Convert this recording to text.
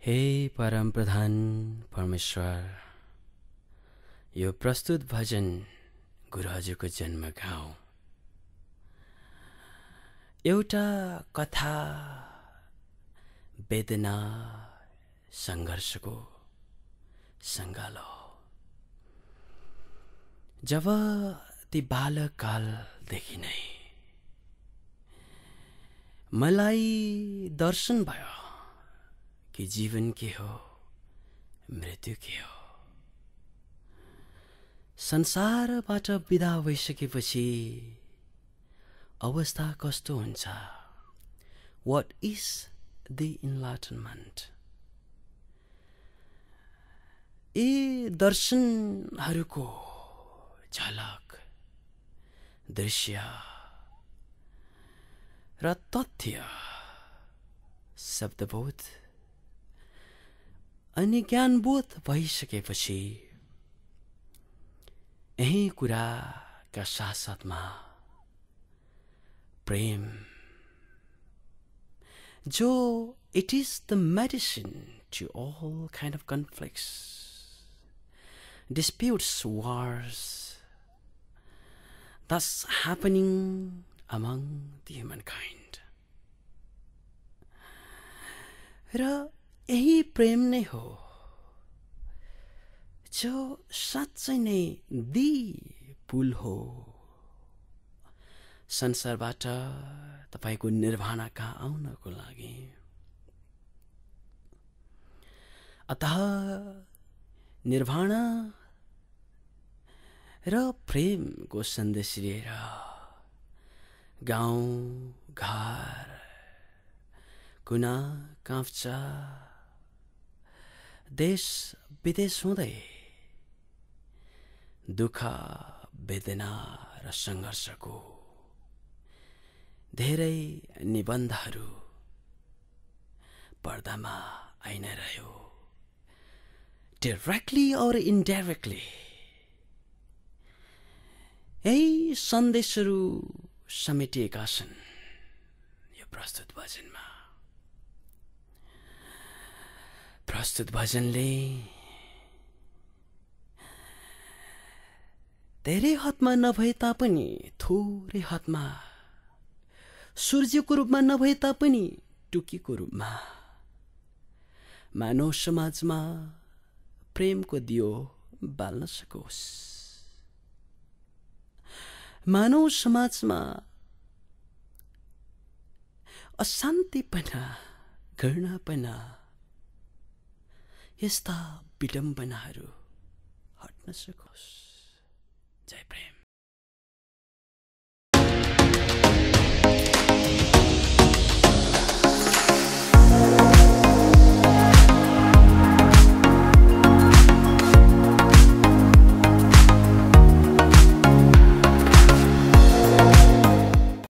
हे परम प्रधान परमेश्वर, यो प्रस्तुत भजन गुरु हजुरको जन्म गाउँ। एउटा कथा वेदना सङ्घर्षको सङ्गालो। जब ती बालकालदेखि नै मलाई दर्शन भयो कि जीवन के हो, मृत्यु के हो। संसारबाट बिदा भइसकेपछि अवस्था कस्तो हुन्छ? What is the enlightenment? यी दर्शनहरूको झलक, दृश्य र तथ्य, शब्दबोध अनि ज्ञानबोध भइसकेपछि यही कुराका साथसाथमा प्रेम, जो it is the medicine to all kind of conflicts, disputes, wars that's happening among the humankind. र यही प्रेम नै हो जो साँच्चै नै दी पुल हो संसारबाट तपाईको निर्वाणा कहाँ आउनको लागि। अतः निर्वाणा र प्रेमको सन्देश लिएर गाउँ घर कुना काप्चा देश विदेश हुँदै दुःख वेदना र सङ्घर्षको धेरै निबन्धहरू पर्दामा आइ नै रह्यो। डाइरेक्टली और इनडाइरेक्टली यही सन्देशहरू समेटिएका छन् यो प्रस्तुत भजनमा। प्रस्तुत भजनले धेरै हदमा नभए तापनि थोरै हदमा, सूर्यको रूपमा नभए तापनि टुकीको रूपमा मानव समाजमा प्रेमको दियो बाल्न सकोस्। मानव समाजमा अशान्तिपना, घृणापना, यस्ता विडम्बनाहरू हट्न सकोस्। जय प्रेम।